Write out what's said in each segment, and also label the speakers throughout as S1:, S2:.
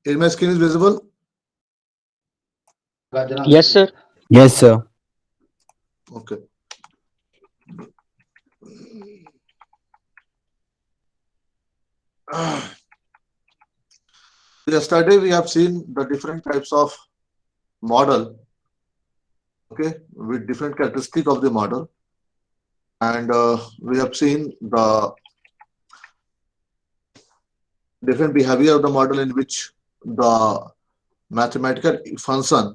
S1: Is my screen is visible?
S2: Yes, sir.
S3: Yes, sir.
S1: Okay. Yesterday we have seen the different types of model, okay, with different characteristic of the model, and we have seen the different behavior of the model in which the mathematical function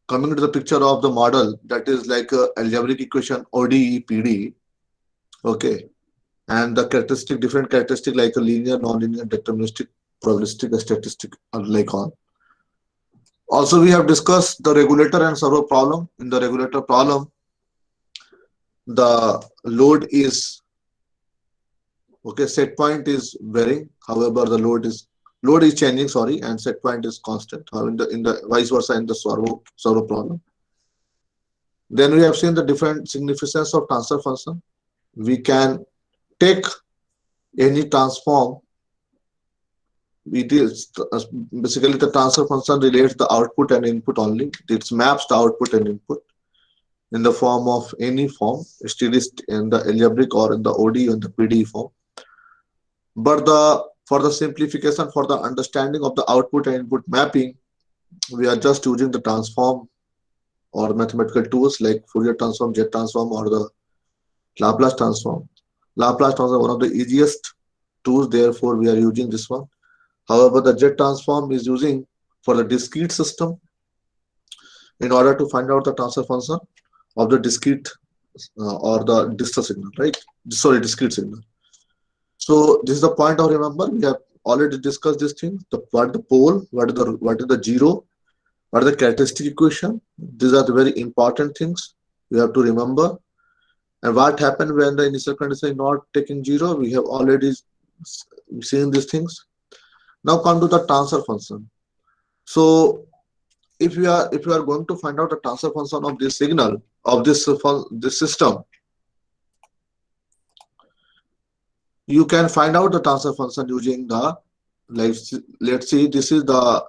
S1: coming to the picture of the model, that is like a algebraic equation ODE PD, okay, and the characteristic different characteristic like a linear, nonlinear, deterministic, probabilistic, statistic, and like on. Also, we have discussed the regulator and servo problem. In the regulator problem, the load is okay, set point is varying. However, the load is changing, sorry, and set point is constant. However, in the vice versa in the servo problem. Then we have seen the different significance of transfer function. We can take any transform. It is basically the transfer function relates the output and input only. It maps the output and input in the form of any form, still is in the algebraic or in the ODE or in the PDE form. But the for the simplification, for the understanding of the output and input mapping, we are just using the transform or mathematical tools like Fourier transform, Z transform, or the Laplace transform. Laplace transform is one of the easiest tools, therefore we are using this one. However, the Z transform is using for the discrete system in order to find out the transfer function of the discrete or the distal signal, right? Sorry, discrete signal. So this is the point of remember. We have already discussed this thing. What the pole, what is the zero, what is the characteristic equation. These are the very important things you have to remember. And what happened when the initial condition is not taking zero? We have already seen these things. Now come to the transfer function. So if we are going to find out the transfer function of this signal of this system, you can find out the transfer function using the like let's see this is the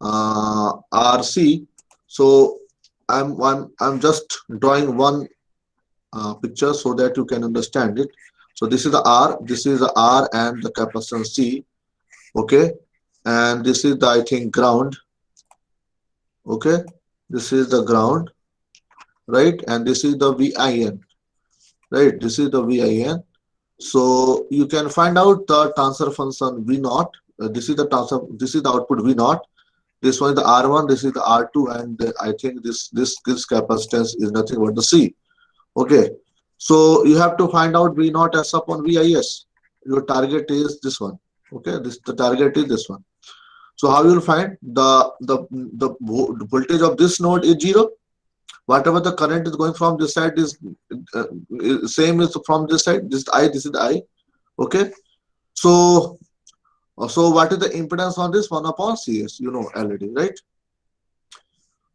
S1: RC. So I'm just drawing one picture so that you can understand it. So this is the R, this is the R and the capacitance C, okay, and this is the I think ground, okay, this is the ground, right, and this is the VIN, right, this is the VIN. So you can find out the transfer function V naught. This is the transfer. This is the output V naught. This one is the R1. This is the R2, and I think this capacitance is nothing but the C. Okay. So you have to find out V naught S upon VIS. Your target is this one. Okay. The target is this one. So how you will find the voltage of this node is zero. Whatever the current is going from this side uh, same is from this side. This is the I. Okay. So what is the impedance on this 1 upon CS? You know already, right?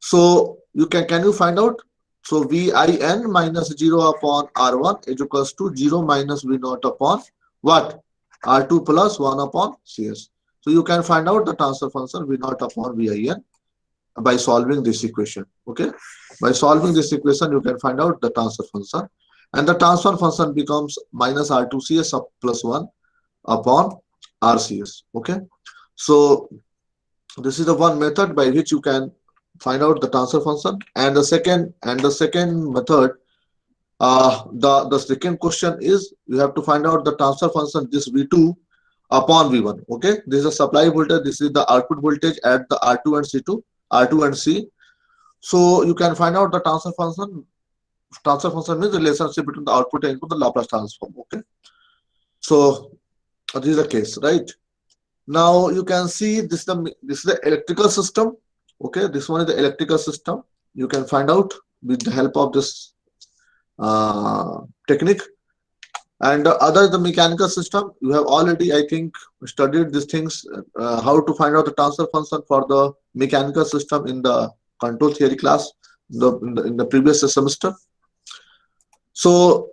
S1: So can you find out? So VIN minus 0 upon R1 is equals to 0 minus V naught upon what? R2 plus 1 upon CS. So you can find out the transfer function V naught upon VIN by solving this equation. Okay. By solving this equation, you can find out the transfer function. And the transfer function becomes minus R2CS up plus 1 upon RCS. Okay. So this is the one method by which you can find out the transfer function. And the second method, the second question is you have to find out the transfer function this V2 upon V1. Okay. This is the supply voltage. This is the output voltage at the R2 and C2, R2 and C. So you can find out the transfer function. Transfer function means the relationship between the output and input, the Laplace transform. Okay. So this is the case, right? Now you can see this is the electrical system. Okay, this one is the electrical system. You can find out with the help of this uh, technique. And other the mechanical system, you have already, I think, studied these things, how to find out the transfer function for the mechanical system in the control theory class, in the previous semester. So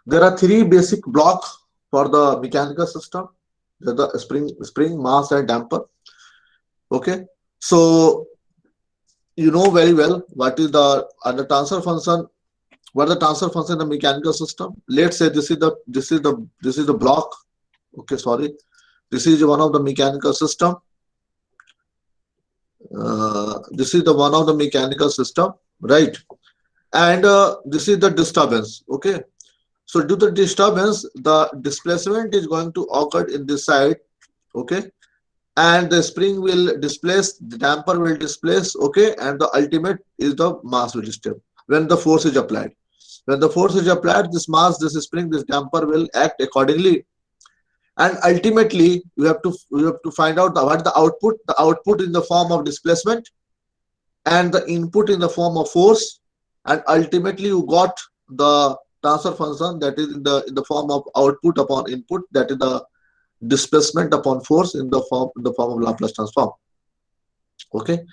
S1: there are three basic blocks for the mechanical system. The spring, mass, and damper. Okay, so you know very well what is the transfer function. What is the transfer function in the mechanical system? Let's say this is the block. Okay, sorry, this is one of the mechanical system. This is the one of the mechanical system, right? And this is the disturbance. Okay, so due to the disturbance, the displacement is going to occur in this side. Okay, and the spring will displace, the damper will displace. Okay, and the ultimate is the mass will disturb when the force is applied. When the force is applied, this mass, this spring, this damper will act accordingly, and ultimately you have to find out what the output. The output in the form of displacement, and the input in the form of force, and ultimately you got the transfer function, that is in the form of output upon input, that is the displacement upon force in the form of Laplace transform. Okay,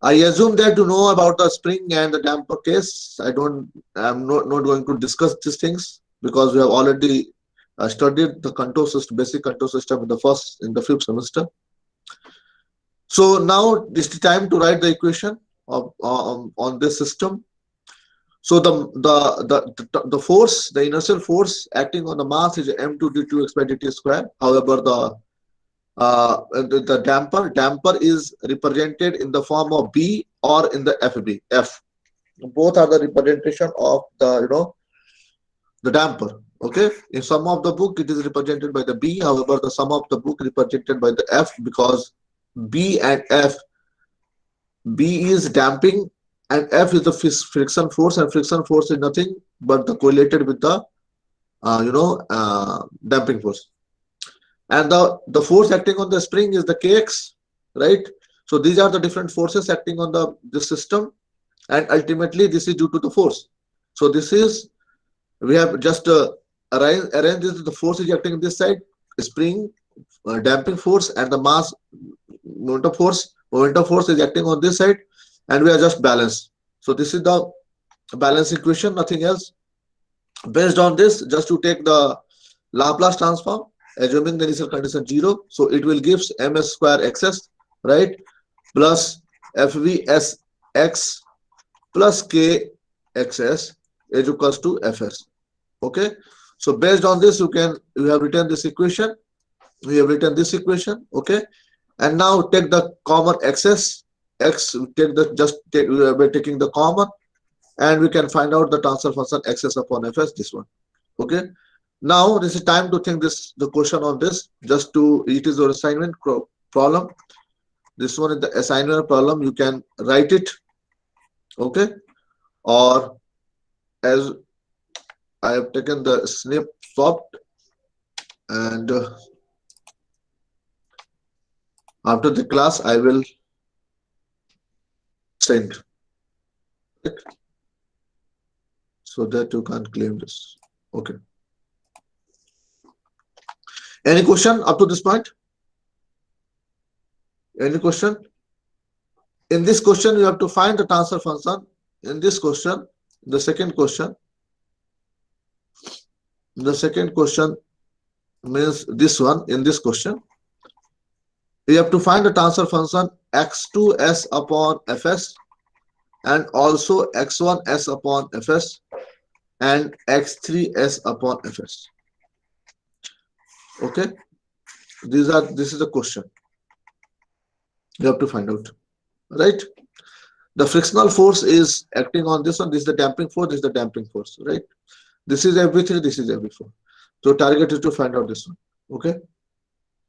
S1: I assume that you know about the spring and the damper case. I'm not going to discuss these things because we have already studied the control system, basic control system in the fifth semester. So now it's the time to write the equation of on this system. So the force, the inertial force acting on the mass is m2 d2 x by dt square. However, the damper is represented in the form of B or in the FB. F. Both are the representation of the damper. Okay. In some of the book it is represented by the B. However, the sum of the book represented by the F, because B and F, B is damping and F is the friction force, and friction force is nothing but the correlated with the damping force. And the force acting on the spring is the kx, right? So these are the different forces acting on the system, and ultimately this is due to the force. So this is, we have just arranged this. The force is acting on this side, spring, damping force, and the mass, momentum force is acting on this side, and we are just balanced. So this is the balance equation, nothing else. Based on this, just to take the Laplace transform, assuming the initial condition 0, so it will gives ms square xs, right, plus fvsx plus kxs is equals to fs. Okay, so based on this, you have written this equation. We have written this equation. Okay, and now take the common xs. We're taking the common, and we can find out the transfer function xs upon fs, this one. Okay, now this is time to think the question on this. Just to, it is your assignment problem. This one is the assignment problem. You can write it. Okay, or as I have taken the snapshot, and after the class I will send it so that you can claim this. Okay. Any question up to this point? Any question? In this question, you have to find the transfer function. In this question, the second question means this one. In this question, you have to find the transfer function x2s upon fs, and also x1s upon fs, and x3s upon fs. Okay, this is the question you have to find out, right? The frictional force is acting on this one. This is the damping force. This is the damping force, right? This is every3, this is every4. So target is to find out this one. Okay,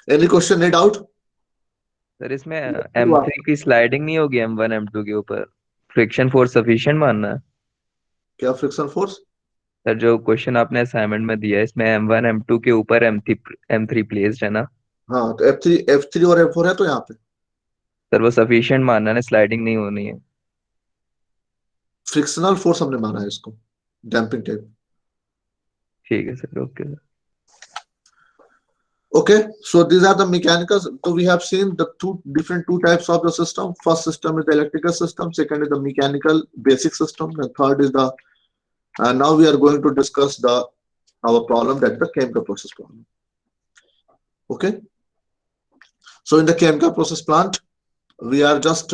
S1: any question, any doubt?
S2: Sir इसमें M3 की sliding नहीं होगी M1 M2 के ऊपर? Friction force sufficient मानना है?
S1: क्या friction force?
S2: Sir जो क्वेश्चन आपने असाइनमेंट में दिया है, इसमें M1 M2 के ऊपर M3 प्लेस्ड है ना?
S1: हाँ, तो F3 और F4 है, तो यहाँ पे
S2: सर वो सफिशिएंट मानना है, स्लाइडिंग नहीं होनी है।
S1: फ्रिक्शनल फोर्स हमने माना है इसको, डैम्पिंग टाइप।
S2: ठीक है sir, okay sir.
S1: Okay, so these are the mechanicals. So we have seen the two types of the system. First system is the electrical system. Second is the mechanical basic system. And third is the. Now we are going to discuss our problem, that is the chemical process problem. Okay. So in the chemical process plant, we are just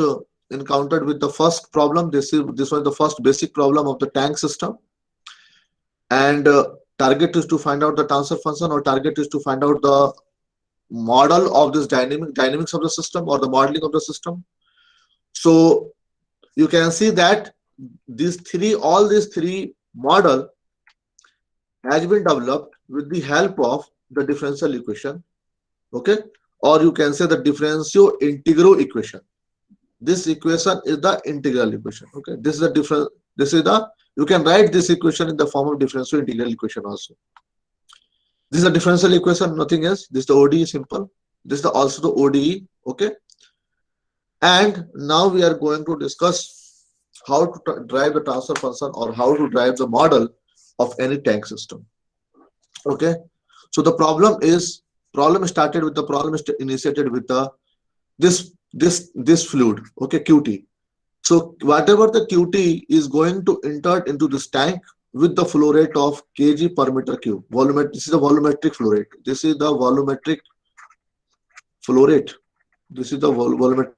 S1: encountered with the first problem. This was the first basic problem of the tank system, and target is to find out the transfer function, or target is to find out the model of this dynamics of the system, or the modeling of the system. So you can see that all these three model has been developed with the help of the differential equation. Okay, or you can say the differential integral equation. This equation is the integral equation. Okay, this is the different. This is the You can write this equation in the form of differential integral equation also. This is a differential equation, nothing else. This is the ODE, simple. This is also the ODE. Okay, and now we are going to discuss how to drive the transfer function, or how to drive the model of any tank system. Okay, so the problem started with the problem initiated with the this fluid. Okay, QT. So whatever the QT is going to enter into this tank with the flow rate of kg per meter cube. This is the volumetric flow rate. This is the volumetric flow rate. This is the volumetric,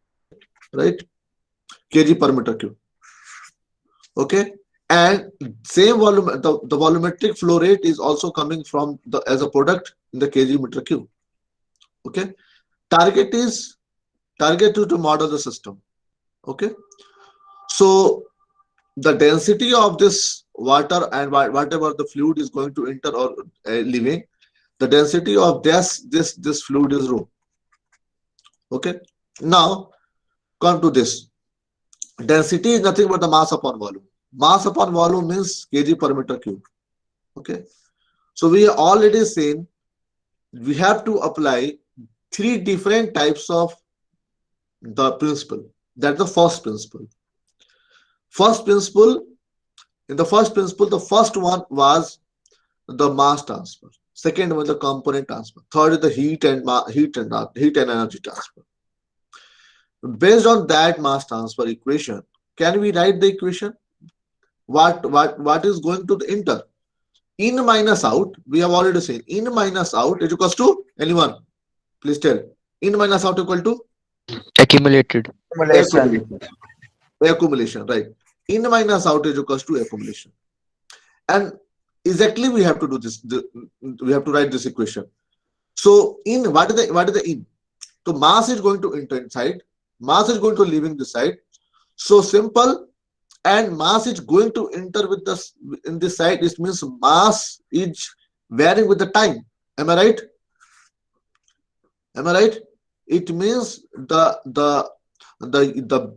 S1: right? Kg per meter cube. Okay, and same volume, the volumetric flow rate is also coming from the as a product in the kg meter cube. Okay, target is to model the system. Okay, so the density of this water and whatever the fluid is going to enter or leaving, the density of this fluid is rho. Okay, now come to this. Density is nothing but the mass upon volume. Mass upon volume means kg per meter cube. Okay, so we have already seen we have to apply three different types of the principle. That's the first principle. In the first principle, the first one was the mass transfer. Second one, the component transfer. Third is the heat and energy transfer. Based on that mass transfer equation, can we write the equation? What is going to the enter? In minus out, we have already seen. In minus out is equals to, anyone? Please tell. In minus out equal to?
S3: Accumulated.
S1: Accumulation, right? In minus out is equals to accumulation. And exactly we have to do this. We have to write this equation. So in what is the in? So mass is going to enter inside. Mass is going to leaving the side. So simple. And mass is going to enter with this in this side. This means mass is varying with the time. Am I right? Am I right? It means the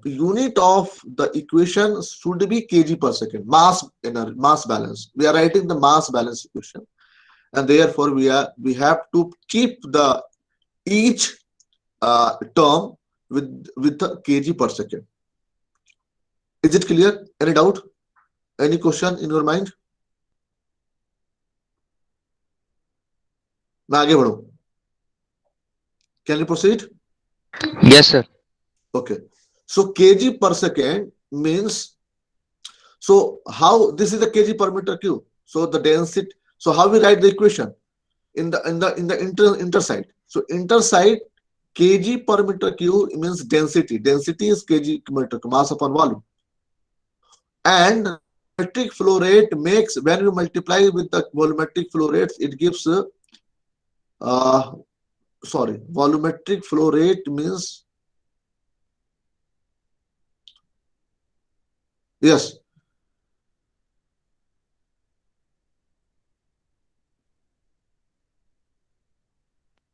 S1: unit of the equation should be kg per second. Mass balance. We are writing the mass balance equation, and therefore we have to keep the each term with the kg per second. Is it clear? Any doubt? Any question in your mind? मैं आगे बढ़ूं. Can you proceed?
S3: Yes, sir.
S1: Okay. So kg per second means, so how this is the kg per meter cube. So the density. So how we write the equation in the inter side. So inter side kg per meter cube means density. Density is kg per meter cube, mass upon volume. And volumetric flow rate makes, when you multiply with the volumetric flow rates, it gives volumetric flow rate means, yes,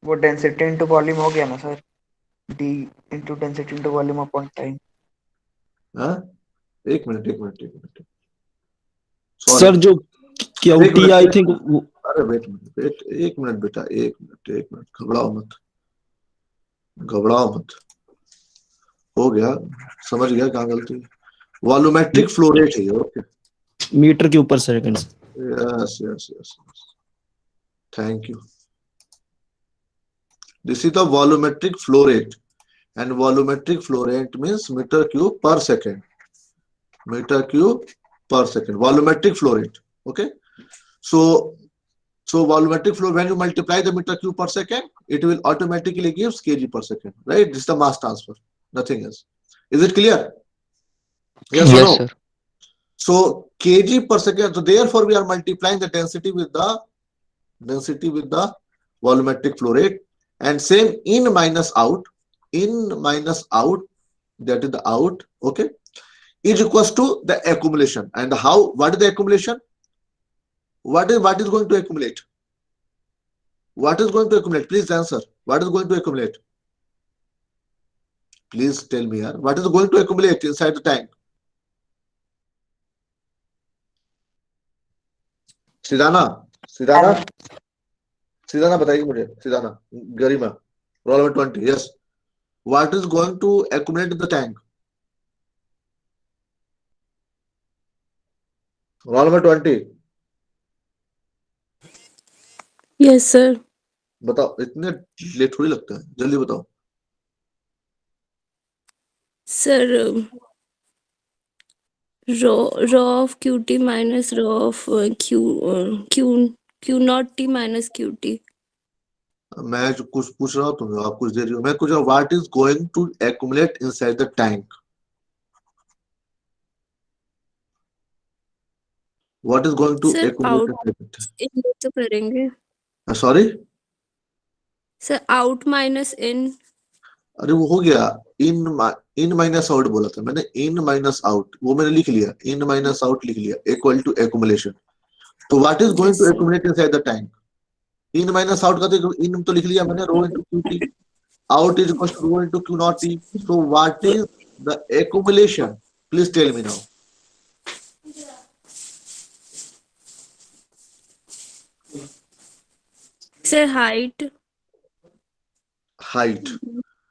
S4: वो density into volume हो गया ना sir, D into density into volume upon time.
S1: एक minute
S5: sir जो cutie I think.
S1: अरे wait एक minute बेटा, एक मिनट घबराओ मत. हो गया, समझ गया कहाँ गलती. वॉल्यूमेट्रिक फ्लो रेट है. ओके,
S5: मीटर क्यूब पर second.
S1: Yes, thank you. This is the volumetric flow rate, and volumetric flow rate means meter cube per second. Volumetric flow rate. Okay, so So volumetric flow, when you multiply the meter cube per second, it will automatically gives kg per second, right? This is the mass transfer, nothing else. Is it clear? Yes or
S3: Yes,
S1: no?
S3: sir.
S1: So kg per second. So therefore, we are multiplying the density with the volumetric flow rate, and same in minus out, that is the out, okay, is equals to the accumulation. And how? What is the accumulation? What is going to accumulate? What is going to accumulate? Please answer. What is going to accumulate? Please tell me here. What is going to accumulate inside the tank? Sidana बताइए मुझे, सिदाना, गरिमा, roll number 20. Yes. What is going to accumulate in the tank? Roll number 20.
S6: Yes, sir.
S1: बताओ, इतने late थोड़ी लगता है, जल्दी बताओ.
S6: Sir, rho of qt minus rho of q naught t minus qt.
S1: मैं जो कुछ पूछ रहा हूँ तुम आप कुछ दे रही हो. मैं कुछ what is going to accumulate inside the tank. What is going to
S6: Sir,
S1: accumulate.
S6: in तो करेंगे.
S1: Sorry,
S6: Sir, out minus in.
S1: अरे वो हो गया. इन माइनस आउट बोला था मैंने. इन माइनस आउट वो मैंने लिख लिया. इन माइनस आउट लिख लिया इक्वल टू एक्युमुलेशन. तो what is going
S6: Yes,
S1: to
S6: sir.
S1: Accumulate inside the tank. In minus out का तो इन तो लिख लिया मैंने. Rho into QT. Out is equals to rho into Q naught T. So what is the accumulation? Please tell me now.
S6: Sir, height.
S1: Height.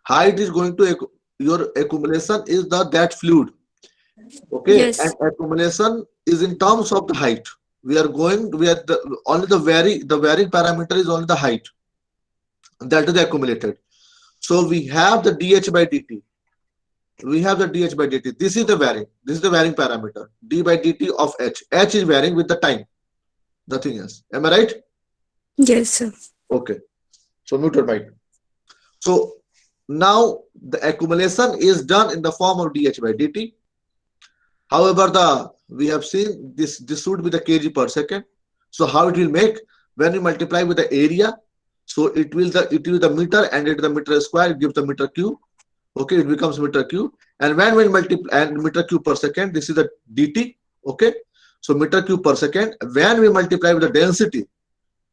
S1: Height is going to your accumulation is that fluid. Okay.
S6: Yes.
S1: And accumulation is in terms of the height. We are only the varying parameter is only the height. That is accumulated. So we have the dH by dt. This is the varying parameter. D by dt of H. H is varying with the time. Nothing else. Am I right?
S6: Yes, sir.
S1: Okay. So mute your mic. So now the accumulation is done in the form of dH by dt. However, we have seen this should be the kg per second. So how it will make when we multiply with the area? So it will the meter, and it the meter square, it gives the meter cube. Okay, it becomes meter cube. And when we multiply and meter cube per second, this is the dt. Okay, so meter cube per second. When we multiply with the density,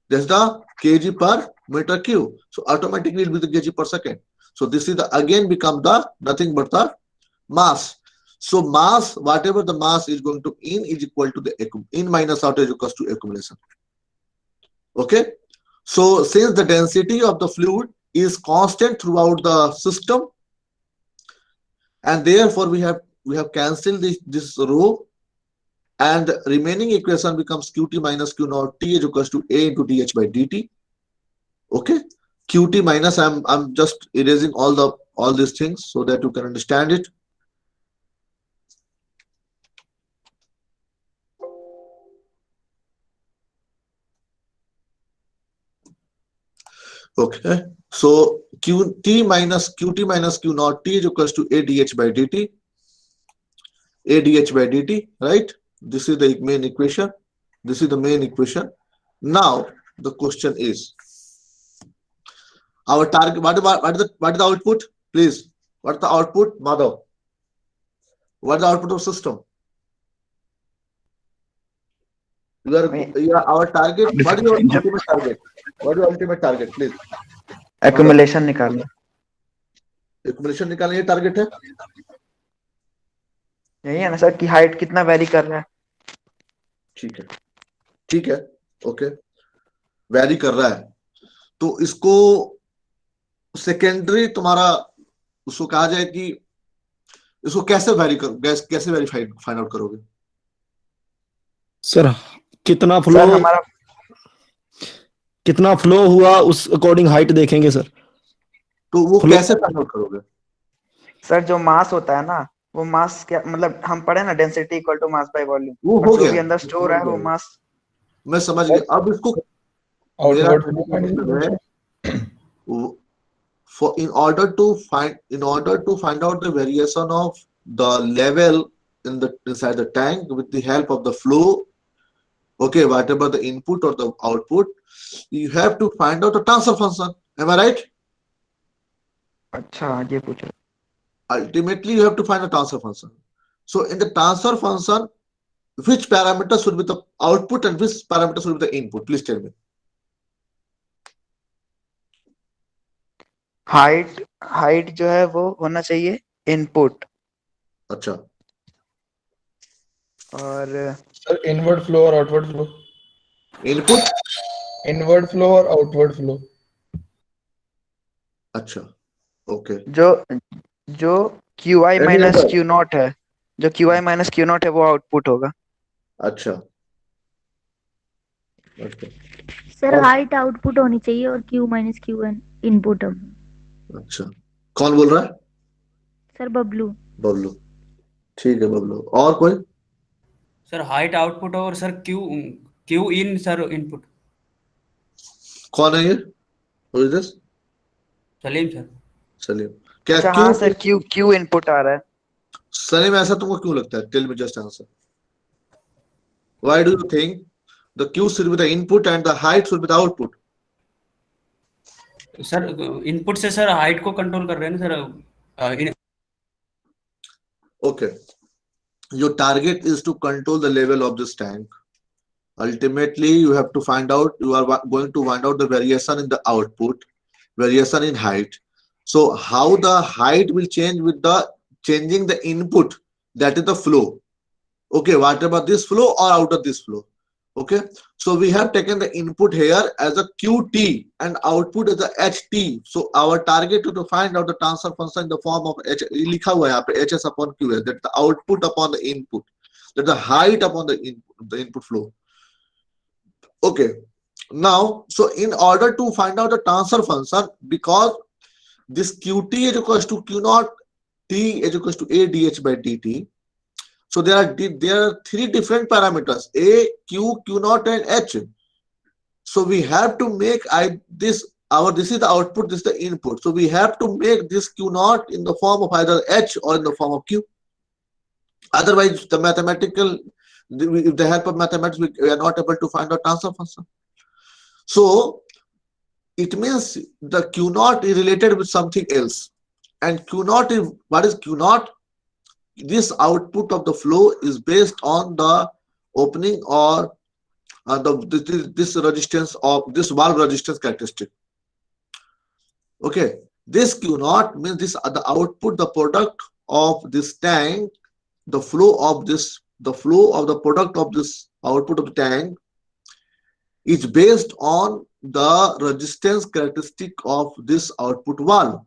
S1: that's the kg per meter cube. So automatically it will be the kg per second. So this is again become the nothing but the mass. So mass, whatever the mass is going to in is equal to the in minus out is equals to accumulation. Okay. So since the density of the fluid is constant throughout the system, and therefore we have cancelled this row, and the remaining equation becomes qt minus q naught t is equals to a into dh by dt. Okay, qt minus I'm just erasing all these things so that you can understand it. Okay, so qt minus q naught t is equals to adh by dt. Right? This is the main equation. Now the question is, our target. What is the output? Please, what is the output, Madhav? What is the output of system? Our target. What is your ultimate target? What is your ultimate target, please?
S4: Accumulation निकालना.
S1: Accumulation निकालना ये target है.
S4: यही है ना sir कि height कितना very कर रहा है.
S1: ठीक है. ओके, वेरी कर रहा है. तो इसको सेकेंडरी तुम्हारा उसको कहा जाए कि इसको कैसे फाइंड आउट करोगे?
S5: सर कितना फ्लो हुआ उस अकॉर्डिंग हाइट देखेंगे सर.
S1: तो वो कैसे फाइंड आउट करोगे?
S4: सर जो मास होता है ना, वो मास क्या मतलब हम पढ़े ना, density equal to mass by volume.
S1: वो हो
S4: जो
S1: गया,
S4: भी अंदर स्टोर है वो मास.
S1: मैं समझ गया. अब इसको मेरा
S7: आउटवर्ड
S1: कहने का मतलब
S7: फ्लो
S1: है in order to find out the variation of the level in the inside the tank with the help of the flow, okay, whatever the input or the output, you have to find out the transfer function. Am I right?
S4: अच्छा ये पूछ रहे
S1: Ultimately, you have to find a transfer function. So in the transfer function, which parameter should be the output and which parameter should be the input? Please tell me.
S4: Height जो है वो होना चाहिए input
S1: अच्छा,
S4: और
S7: sir inward flow और outward flow,
S1: input,
S7: inward flow और outward flow.
S1: अच्छा, ओके,
S4: जो जो Q I minus
S1: Remember.
S4: Q not है, जो Q I minus Q not है वो आउटपुट होगा।
S1: अच्छा, ओके,
S8: सर
S1: और-
S8: हाइट आउटपुट होनी चाहिए और Q minus Q N input होगी।
S1: अच्छा, कौन बोल रहा है?
S8: सर बबलू।
S1: बबलू, ठीक है बबलू। और कोई?
S9: सर हाइट आउटपुट और sir Q Q in sir input.
S1: कौन है ये? Who is this?
S9: Salim sir.
S1: Salim. क्या
S4: अच्छा
S1: क्यों?
S4: हाँ सर क्यू इनपुट आ रहा है।
S1: सलीम, ऐसा तुमको क्यों लगता है? Tell me just answer. Why do you think the Q should be the input and the height should be the output?
S9: Sir input से सर हाइट को कंट्रोल कर रहे हैं ना sir.
S1: Okay. Your target is to control the level of this tank. Ultimately, you have to find out, you are going to find out the variation in the output, variation in height. So how the height will change with the changing the input, that is the flow. Okay, whatever this flow or out of this flow. Okay, so we have taken the input here as a QT and output as a HT. So our target is to find out the transfer function in the form of H. लिखा हुआ है यहाँ पे HS upon QS, that the output upon the input, that the height upon the input flow. Okay, now so in order to find out the transfer function, because this QT is equals to Q naught T is equals to A dH by dt. So there are three different parameters: A, Q, Q naught, and H. So we have to make this is the output, this is the input. So we have to make this Q naught in the form of either H or in the form of Q. Otherwise, with the help of mathematics, we are not able to find a transfer function. So it means the Q naught is related with something else, and Q naught is, what is Q naught? This output of the flow is based on the opening or this resistance of this valve resistance characteristic. Okay, this Q naught means this the output, the product of this tank, the flow of the product of this output of the tank is based on the resistance characteristic of this output valve,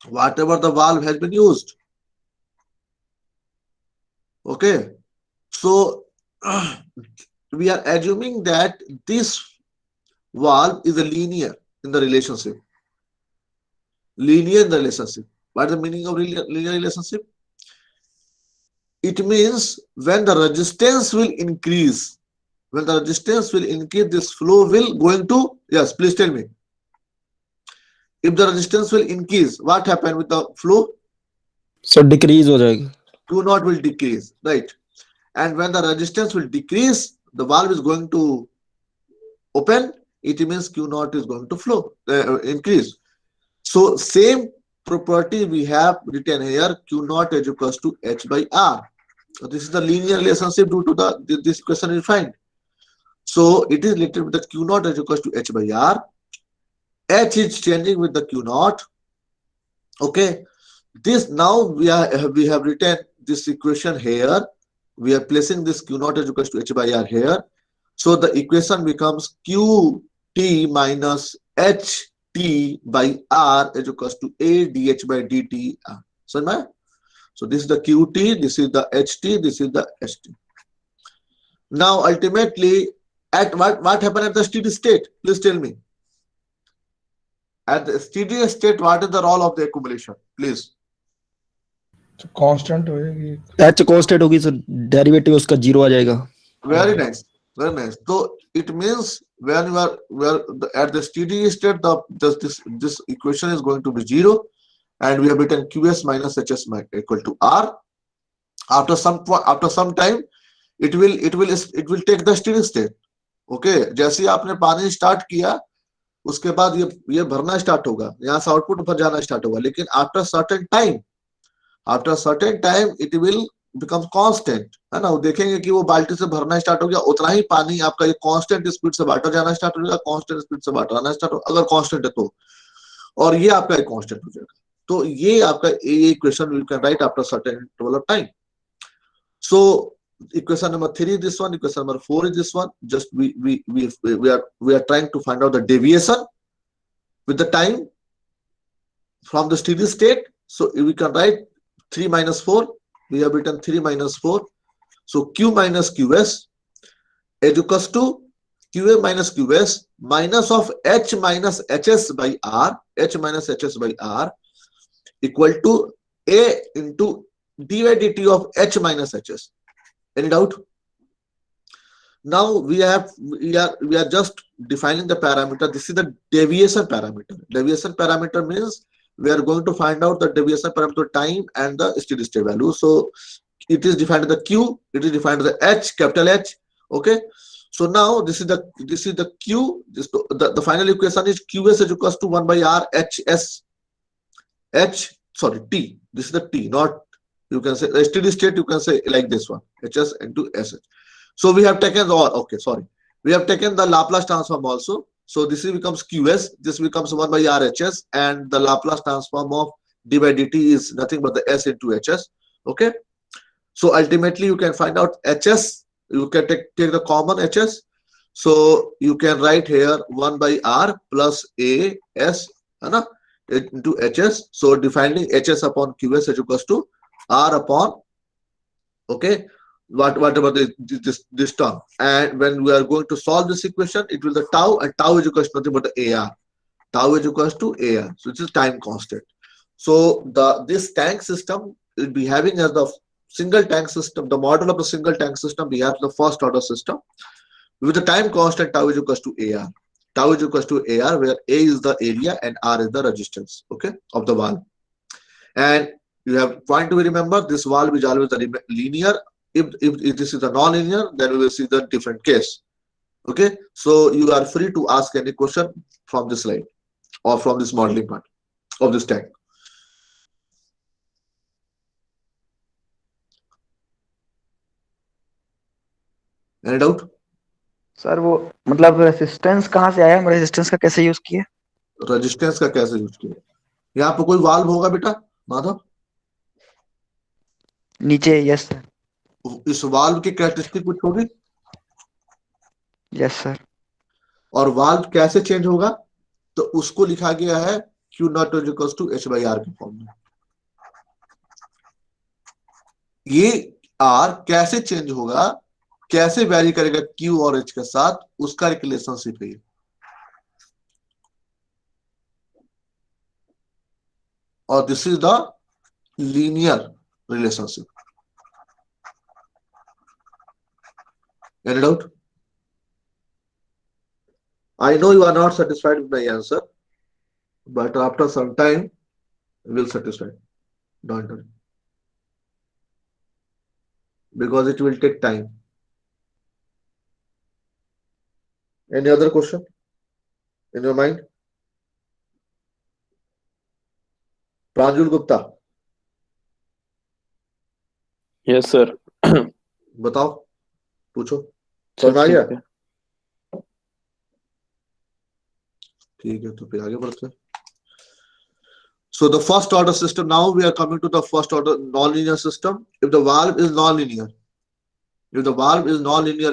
S1: whatever the valve has been used. Okay, so we are assuming that this valve is a linear in the relationship. Linear in the relationship. What is the meaning of linear relationship? It means when the resistance will increase, this flow will going to, yes, please tell me. If the resistance will increase, what happen with the flow?
S5: Sir decrease हो जाएगा।
S1: Q naught will decrease, right? And when the resistance will decrease, the valve is going to open. It means Q naught is going to flow, increase. So same property we have written here, Q naught is equals to H by R. So this is the linear relationship due to this question is defined. So it is related with the Q naught is equals to H by R. H is changing with the Q naught. Okay. This now we have written this equation here. We are placing this Q naught is equals to H by R here. So the equation becomes QT minus HT by R is equals to A dH by dt. So this is the QT, this is the HT, this is the ST. Now ultimately, at what happened at the steady state? Please tell me. At the steady state, what is the role of the accumulation? Please.
S7: Constant होएगी।
S5: H constant होगी sir, derivative उसका zero आ जाएगा।
S1: Very nice. Very nice. So it means when you are at the steady state, this equation is going to be 0, and we have written Qs minus Hs equal to R. After some time, it will take the steady state. Okay, जैसे ही आपने पानी start किया, उसके बाद ये भरना start होगा, यहाँ से आउटपुट भर जाना स्टार्ट होगा, लेकिन after certain time it will become constant, है ना। वो देखेंगे कि वो बाल्टी से भरना स्टार्ट हो गया, उतना ही पानी आपका ये कांस्टेंट स्पीड से बांटा जाना स्टार्ट हो जाएगा, कांस्टेंट स्पीड से बांटा जाना स्टार्ट हो, अगर कांस्टेंट है तो, और ये आपका एक कांस्टेंट हो जाएगा। तो ये आपका ये equation you can write after certain interval of time. So equation number 3 is this one, equation number 4 is this one. Just we are trying to find out the deviation with the time from the steady state. So we can write 3 minus 4. We have written 3 minus 4. So Q minus Qs is equals to Qa minus Qs minus of H minus Hs by R, H minus Hs by R equal to A into d by dt of H minus Hs. Any doubt? Now we are just defining the parameter. This is the deviation parameter. Deviation parameter means we are going to find out the deviation parameter time and the steady state value. So it is defined as the Q, it is defined as the H, capital H. Okay. So now this is the Q. The final equation is Qs is equals to 1 by R Hs T. This is the T, not, you can say the steady state, you can say like this one, Hs into Sh. So we have taken we have taken the Laplace transform also. So this becomes Qs, this becomes 1 by RHS, and the Laplace transform of d by dt is nothing but the S into Hs. Okay. So ultimately you can find out Hs, you can take the common Hs. So you can write here 1 by R plus A S into Hs. So defining Hs upon Qs is equals to R upon, okay, whatever this term. And when we are going to solve this equation, it will the tau, and tau is equals to nothing but the AR. Tau is equals to AR. So it is time constant. So this tank system will be having as the single tank system, the model of the single tank system, we have the first order system with the time constant tau is equals to AR. Tau is equals to AR, where A is the area and R is the resistance, okay, of the valve. And you have point to remember, this valve is always linear. If this is a non-linear, then we will see the different case. Okay, so you are free to ask any question from this slide or from this modeling part of this tank. Any doubt?
S4: Sir वो मतलब resistance कहाँ से आया, हम resistance का कैसे use किए?
S1: Resistance का कैसे यूज किया? यहाँ पे कोई वाल्व होगा बेटा माधव?
S4: नीचे, यस सर।
S1: इस वाल्व की कैरेक्टरिस्टिक कुछ होगी?
S4: Yes sir.
S1: और वाल्व कैसे चेंज होगा? तो उसको लिखा गया है Q naught is equals to H by R के फॉर्म में। ये R कैसे चेंज होगा, कैसे वैरी करेगा Q और H के साथ, उसका एक रिलेशनशिप है। और this is the linear relationship. Any doubt? I know you are not satisfied with my answer, but after some time you will satisfy. Don't worry, because it will take time. Any other question in your mind? Pranjul Gupta.
S5: Yes sir.
S1: बताओ, पूछो, समझ आ गया? ठीक है, तो फिर आगे बढ़ते हैं। So the first order system, now we are coming to the first order nonlinear system. If the valve is nonlinear,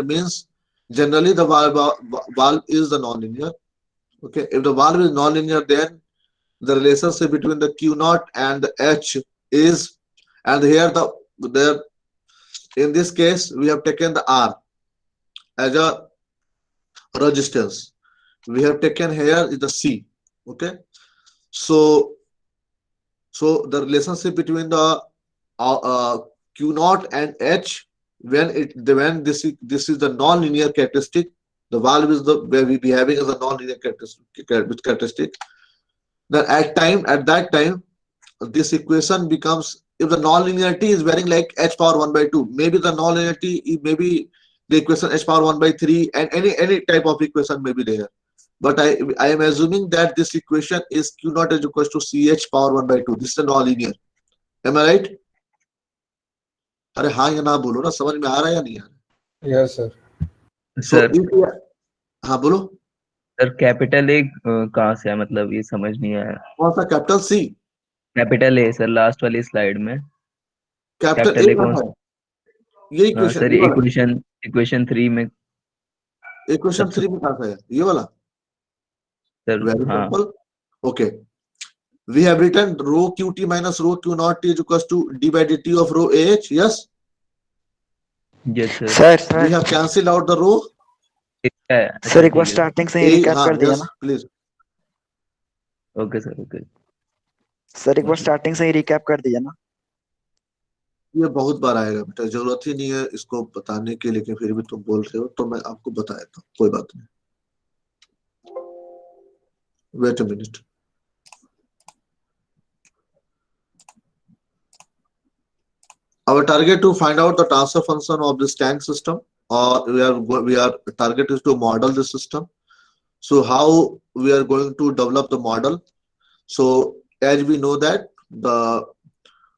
S1: means generally the valve is the nonlinear. Okay, if the valve is nonlinear, then the relationship between the Q naught and the H is, and here in this case we have taken the R as a resistance. We have taken here is the C. Okay, so the relationship between the Q naught and H when this is the non-linear characteristic, the valve is the where we be having as a non-linear characteristic. Then at that time, this equation becomes, if the non-linearity is varying like h power 1 by 2, maybe the non-linearity, maybe the equation h power 1 by 3, and any type of equation may be there. But I am assuming that this equation is q naught is equals to ch power 1 by 2. This is a non-linear. Am I right? अरे हाँ या ना बोलो ना, समझ में आ रहा है या नहीं आ रहा?
S7: Yes, sir.
S1: So
S2: सर
S1: हाँ बोलो,
S2: सर कैपिटल ए कहाँ से है, मतलब ये समझ नहीं आया।
S1: कौन सा capital C?
S2: Capital A sir, last वाली स्लाइड में
S1: कैपिटल
S2: कैपिटल
S1: ए
S2: ए
S1: कौन
S2: कौन
S1: सा है? ये
S2: हाँ
S1: इक्वेशन,
S2: सर,
S1: ये वाला
S2: इक्वेशन 3 में
S1: इक्वेशन
S2: सबसे
S1: 3 में कहाँ सा है? ये वाला?
S2: सर
S1: Very
S2: हाँ
S1: simple. Okay. We have written rho qt minus rho q naught t is equals to d by dt of rho ah. Yes.
S2: Yes sir.
S4: Sir
S1: We have cancelled out the rho.
S4: Sir एक बार starting से ही
S1: A,
S4: recap
S1: हाँ,
S4: कर दिया
S1: yes,
S4: ना
S1: please.
S2: Okay sir, okay
S4: sir, एक बार starting से ही recap कर दिया ना।
S1: ये बहुत बार आएगा बेटा, जरूरत ही नहीं है इसको बताने की, लेकिन फिर भी तुम बोल रहे हो तो मैं आपको बता देता हूँ, कोई बात नहीं। Wait a minute. Our target to find out the transfer function of this tank system, or we are target is to model the system. So how we are going to develop the model? So as we know that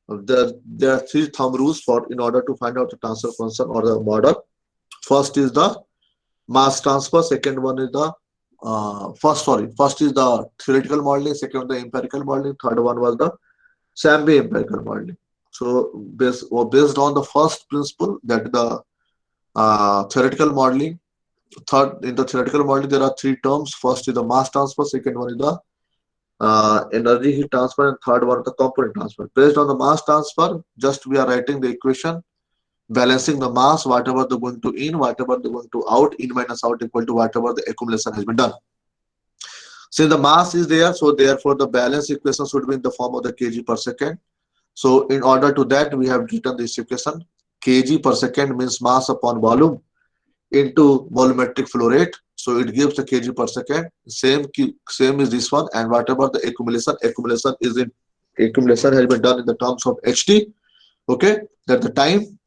S1: there are 3 thumb rules for in order to find out the transfer function or the model. First is the mass transfer. Second one is the first is the theoretical modeling. Second the empirical modeling. Third one was the SAMB empirical modeling. So based on the first principle, that the theoretical modeling. In the theoretical modeling, there are 3 terms. First is the mass transfer. Second one is the energy heat transfer, and third one is the component transfer. Based on the mass transfer, just we are writing the equation, balancing the mass, whatever they're going to in, whatever they're going to out, in minus out equal to whatever the accumulation has been done. Since the mass is there, so therefore the balance equation should be in the form of the kg per second. So in order to that, we have written this equation. Kg per second means mass upon volume into volumetric flow rate. So it gives the kg per second. Same is this one, and whatever the accumulation has been done in the terms of ht. Okay, that the time.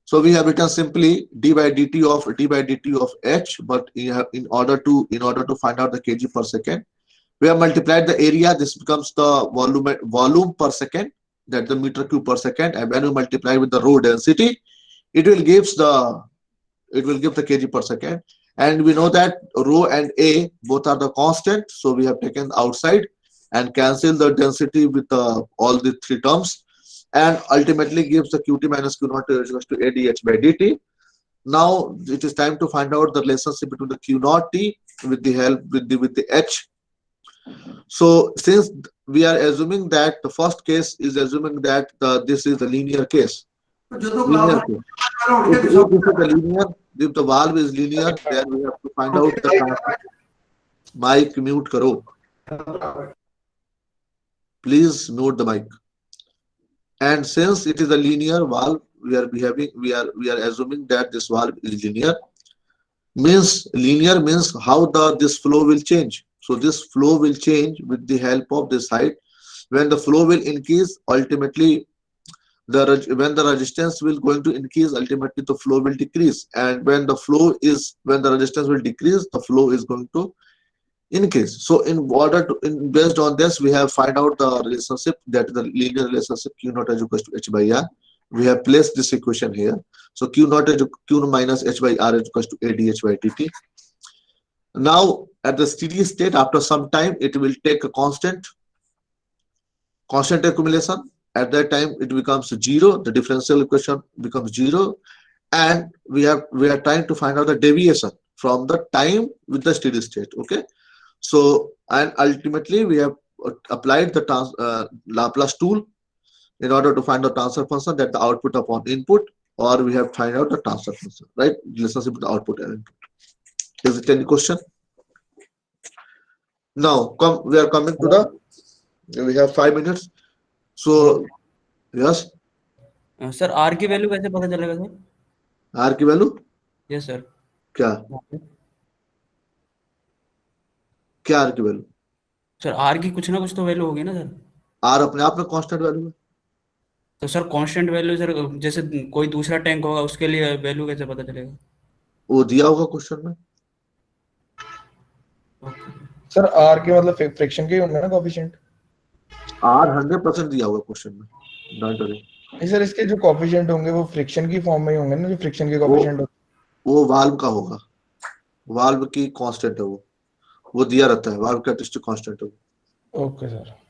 S1: So we have written simply d by dt of h, but in order to find out the kg per second, we have multiplied the area. This becomes the volume per second, that the meter cube per second, and when we multiply with the rho density, it will give the kg per second. And we know that rho and a both are the constant, so we have taken outside and cancel the density with all the 3 terms, and ultimately gives the qt minus q naught is equals to adh by dt. Now it is time to find out the relationship between the q naught t with the help with the h. So since we are assuming that the first case is assuming that this is the linear case. If this is the linear, if the valve is linear, then we have to find out the transfer. Mic mute karo. Please mute the mic. And since it is a linear valve, we are assuming that this valve is linear. Linear means how this flow will change. So this flow will change with the help of this side. When the flow will increase, ultimately when the resistance will going to increase, ultimately the flow will decrease. And when the resistance will decrease, the flow is going to increase. So based on this, we have find out the relationship, that the linear relationship q naught is equals to h by r. We have placed this equation here. So q minus h by r is equals to adh by dt. Now at the steady state, after some time, it will take a constant accumulation. At that time, it becomes 0. The differential equation becomes 0, and we are trying to find out the deviation from the time with the steady state. Okay, so and ultimately we have applied the Laplace tool in order to find the transfer function, that the output upon input, or we have find out the transfer function, right? Relationship with the output and input. Is it any question? Now we are coming to we have 5 minutes. So yes,
S9: sir R की value कैसे पता चलेगा sir?
S1: R की value
S9: yes sir.
S1: क्या क्या are की value?
S9: Sir R की कुछ ना कुछ तो वैल्यू होगी ना सर।
S1: आर अपने आप में कांस्टेंट वैल्यू है।
S9: तो सर कांस्टेंट वैल्यू सर, जैसे कोई दूसरा टैंक होगा उसके लिए वैल्यू कैसे पता चलेगा?
S1: वो दिया होगा क्वेश्चन में।
S7: सर आर के मतलब फ्रिक्शन के ही होंगे ना कोफिशिएंट?
S1: आर 100% दिया होगा क्वेश्चन में, डोंट वरी।
S7: नहीं सर, इसके जो कोफिशिएंट होंगे वो फ्रिक्शन की फॉर्म में ही होंगे ना, जो फ्रिक्शन के
S1: वो
S7: कोफिशिएंट होते
S1: वो वाल्व का होगा, वाल्व की कांस्टेंट है वो दिया रहता है, वाल्व कैरेक्टरिस्टिक कांस्टेंट है वो।
S7: हैं। Okay sir.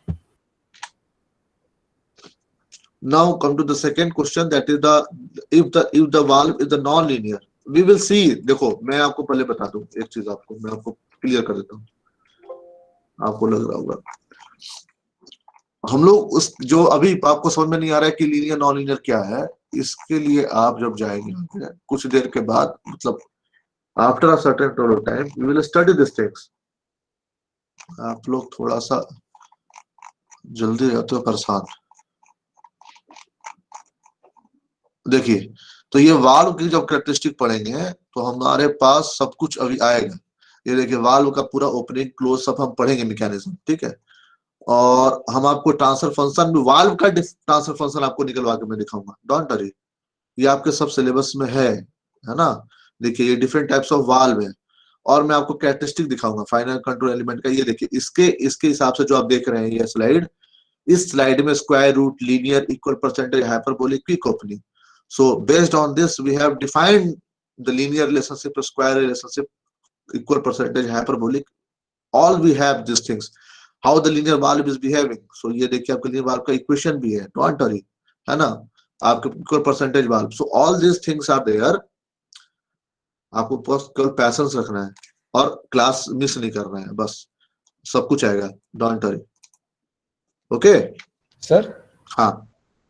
S1: Now come to the second question, that is if the valve is the non-linear, we will see। देखो मैं आपको पहले बता दूं एक चीज, मैं आपको क्लियर कर देता हूँ, आपको लग रहा होगा हम लोग उस जो अभी आपको समझ में नहीं आ रहा है कि लीनियर नॉन लीनियर क्या है, इसके लिए आप जब जाएंगे कुछ देर के बाद, मतलब after a certain period of time we will study this things. आप लोग थोड़ा सा जल्दी रहते हो परेशान। देखिए, तो ये वाल्व की जब कैरेक्टरिस्टिक पढ़ेंगे तो हमारे पास सब कुछ अभी आएगा। ये देखिए वाल्व का पूरा ओपनिंग क्लोज सब हम पढ़ेंगे मैकेनिज्म, ठीक है। और हम आपको ट्रांसफर फंक्शन भी, वाल्व का ट्रांसफर फंक्शन आपको निकलवा के मैं दिखाऊंगा, डोंट वरी। ये आपके सब सिलेबस में है ना। देखिए ये डिफरेंट टाइप्स ऑफ वाल्व है, और मैं आपको कैरेक्टरिस्टिक दिखाऊंगा फाइनल कंट्रोल एलिमेंट का। ये देखिए इसके हिसाब से जो आप देख रहे हैं ये स्लाइड, इस स्लाइड में square root, linear, equal percentage, hyperbolic, quick opening. So based on this, we have defined the linear relationship, square relationship, equal percentage, hyperbolic. All we have these things. How the linear valve is behaving. So ये देखिए आपके linear valve का equation भी है, don't worry, है ना। आपके equal percentage valve. So all these things are there. आपको बस केवल पैसेंस रखना है और क्लास मिस नहीं करना है, बस सब कुछ आएगा, don't worry. Okay?
S7: सर
S1: हाँ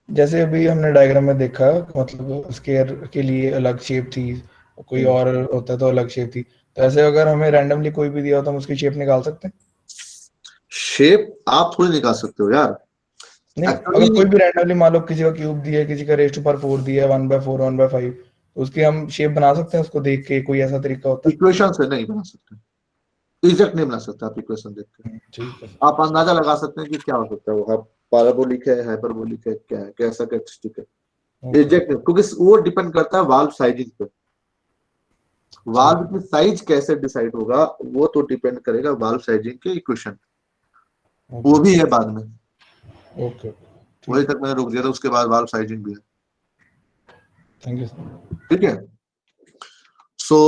S7: जैसे अभी हमने डायग्राम में देखा, मतलब स्केयर के लिए अलग शेप थी, कोई और होता तो अलग शेप थी, तो ऐसे अगर हमें रैंडमली कोई भी दिया हो तो हम उसकी शेप निकाल सकते हैं?
S1: शेप आप थोड़ी निकाल सकते हो यार।
S7: नहीं, अगर कोई भी रैंडमली मान लो किसी का क्यूब दिया है, किसी का रेज़ टू पावर 4 दिया है, 1/4 1/5, तो उसकी हम शेप बना सकते हैं उसको देख के? कोई ऐसा तरीका होता है?
S1: इक्वेशन से नहीं बना सकते, एग्जैक्ट नहीं बना सकते आप इक्वेशन देख के।
S7: ठीक है।
S1: आप अंदाजा लगा सकते हैं कि क्या हो सकता है वो, पैराबोलिक है, हाइपरबोलिक है, क्या है, कैसा कैरेक्टरिस्टिक है, एग्जैक्ट नहीं, क्योंकि वो डिपेंड करता है वाल्व साइजिंग पे। वाल्व की साइज कैसे डिसाइड होगा वो तो डिपेंड करेगा वाल्व साइजिंग के इक्वेशन, वो भी है बाद में।
S7: ओके,
S1: वही तक मैंने रोक दिया था, उसके बाद वाल्व साइजिंग भी है।
S7: Thank you sir.
S1: ठीक है, so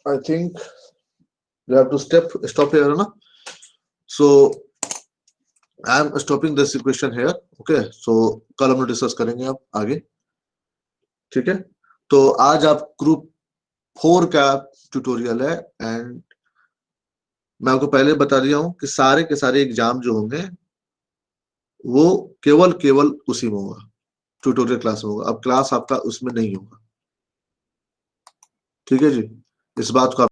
S1: I think we have to stop here ना। So I am stopping this equation here. Okay, so कल हम लोग डिस्कस करेंगे अब आगे, ठीक है। तो आज आप ग्रुप 4 का ट्यूटोरियल है, एंड मैं आपको पहले बता दिया हूं कि सारे के सारे एग्जाम जो होंगे वो केवल उसी में होगा, ट्यूटोरियल क्लास में होगा। अब क्लास आपका उसमें नहीं होगा, ठीक है जी। इस बात को